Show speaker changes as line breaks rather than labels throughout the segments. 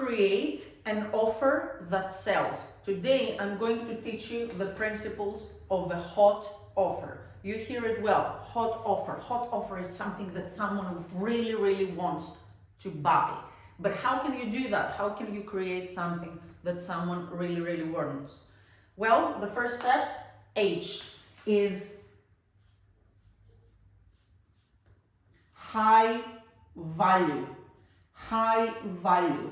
create an offer that sells. Today, I'm going to teach you the principles of a hot offer. You hear it well, hot offer. Hot offer is something that someone really, really wants to buy. But how can you do that? How can you create something that someone really, really wants? Well, the first step, H, is high value. High value.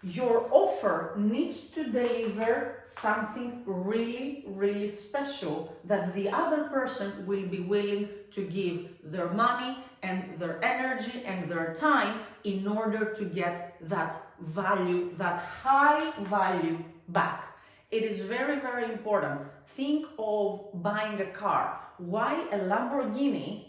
Your offer needs to deliver something really, really special that the other person will be willing to give their money and their energy and their time in order to get that value, that high value back. It is very, very important. Think of buying a car. Why a Lamborghini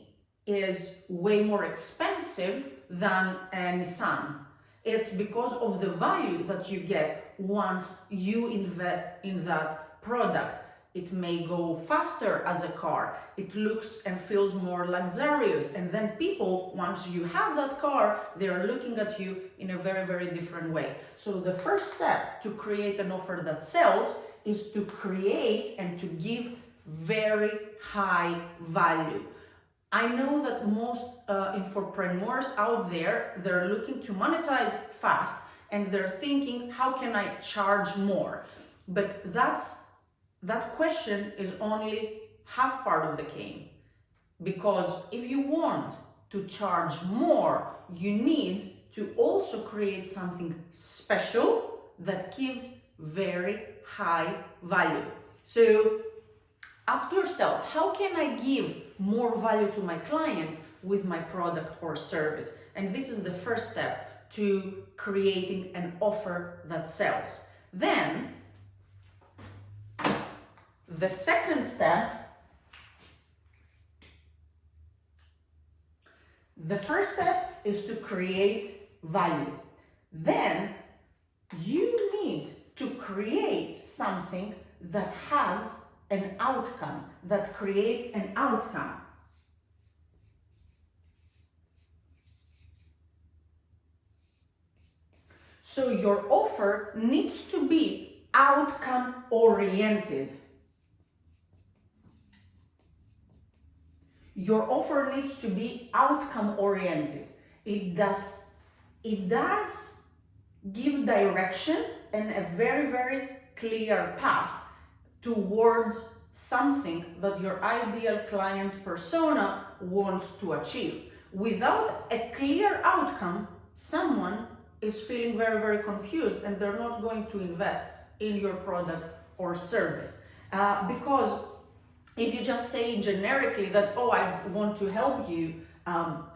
is way more expensive than a Nissan? It's because of the value that you get once you invest in that product. It may go faster as a car. It looks and feels more luxurious. And then people, once you have that car, they are looking at you in a very, very different way. So the first step to create an offer that sells is to create and to give very high value. I know that most infoepreneurs out there, they're looking to monetize fast and they're thinking, how can I charge more? But that question is only half part of the game. Because if you want to charge more, you need to also create something special that gives very high value. So ask yourself, how can I give more value to my clients with my product or service? And this is the first step to creating an offer that sells. Then, the second step, the first step is to create value. Then, you need to create something that has an outcome, that creates an outcome. So your offer needs to be outcome oriented. Your offer needs to be outcome oriented. It does give direction and a very, very clear path towards something that your ideal client persona wants to achieve. Without a clear outcome, someone is feeling very, very confused and they're not going to invest in your product or service. Because if you just say generically that, oh, I want to help you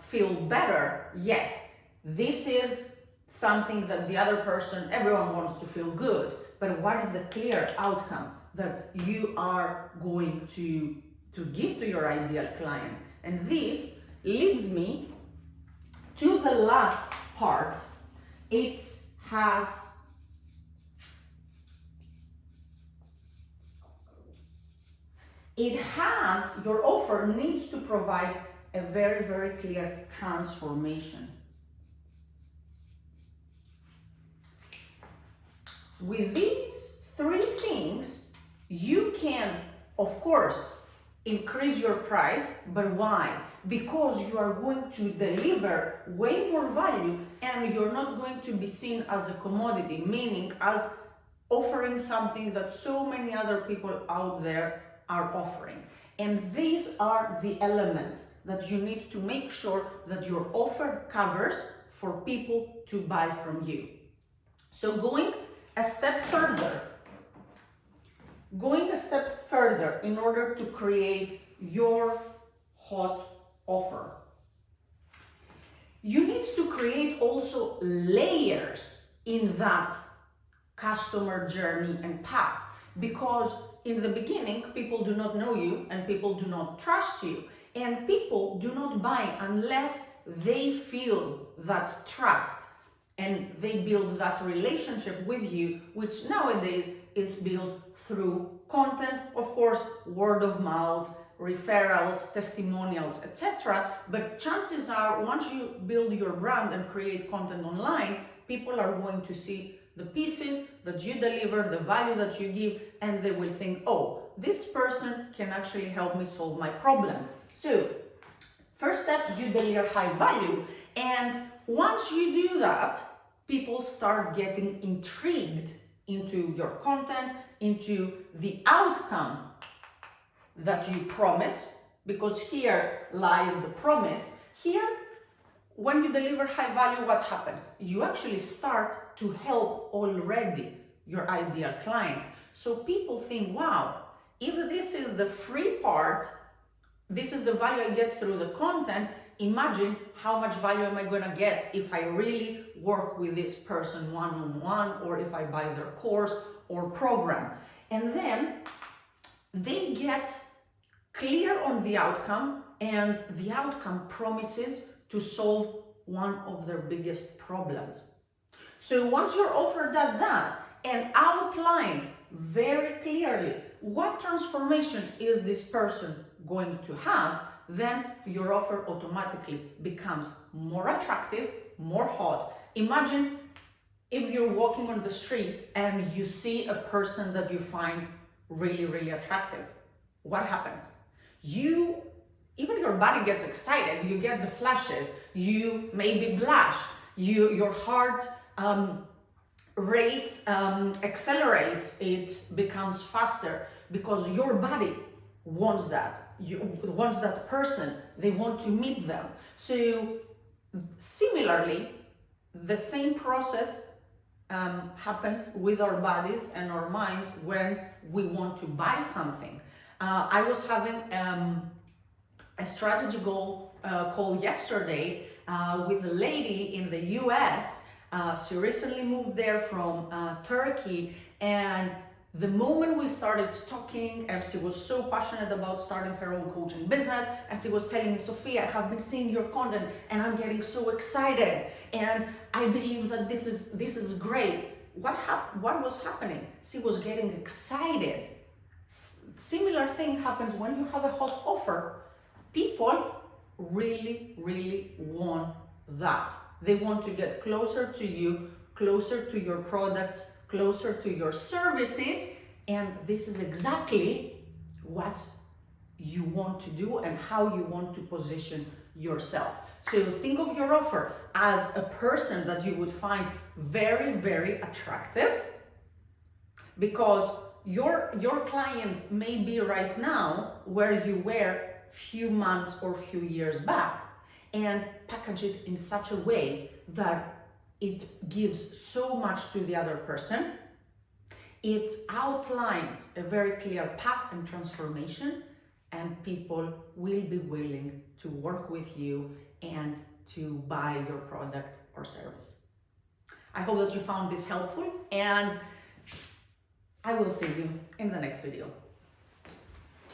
feel better, yes, this is something that the other person, everyone wants to feel good. But what is the clear outcome that you are going to give to your ideal client? And this leads me to the last part. Your offer needs to provide a very, very clear transformation. With these three things, you can, of course, increase your price, but why? Because you are going to deliver way more value and you're not going to be seen as a commodity, meaning as offering something that so many other people out there are offering. And these are the elements that you need to make sure that your offer covers for people to buy from you. So going a step further in order to create your hot offer, you need to create also layers in that customer journey and path, because in the beginning people do not know you and people do not trust you, and people do not buy unless they feel that trust and they build that relationship with you, which nowadays is built through content, of course, word of mouth, referrals, testimonials, etc. But chances are, once you build your brand and create content online, people are going to see the pieces that you deliver, the value that you give, and they will think, oh, this person can actually help me solve my problem. So, first step, you deliver high value. And once you do that, people start getting intrigued into your content, into the outcome that you promise, because here lies the promise. Here, when you deliver high value, what happens? You actually start to help already your ideal client. So people think, wow, if this is the free part, this is the value I get through the content, imagine how much value am I gonna get if I really work with this person one-on-one, or if I buy their course or program. And then they get clear on the outcome, and the outcome promises to solve one of their biggest problems. So once your offer does that and outlines very clearly what transformation is this person going to have, then your offer automatically becomes more attractive, more hot. Imagine if you're walking on the streets and you see a person that you find really, really attractive. What happens? Even your body gets excited, you get the flashes, you maybe blush, your heart rate accelerates, it becomes faster, because your body wants that. Wants that person, they want to meet them. So similarly, the same process happens with our bodies and our minds when we want to buy something. I was having a strategy call yesterday with a lady in the US. She recently moved there from Turkey, and the moment we started talking, and she was so passionate about starting her own coaching business, and she was telling me, Sofia, I have been seeing your content and I'm getting so excited, and I believe that this is great. What was happening? She was getting excited. Similar thing happens when you have a hot offer. People really, really want that. They want to get closer to you, closer to your products, closer to your services, and this is exactly what you want to do and how you want to position yourself. So think of your offer as a person that you would find very, very attractive, because your clients may be right now where you were few months or few years back, and package it in such a way that it gives so much to the other person. It outlines a very clear path and transformation, and people will be willing to work with you and to buy your product or service. I hope that you found this helpful, and I will see you in the next video.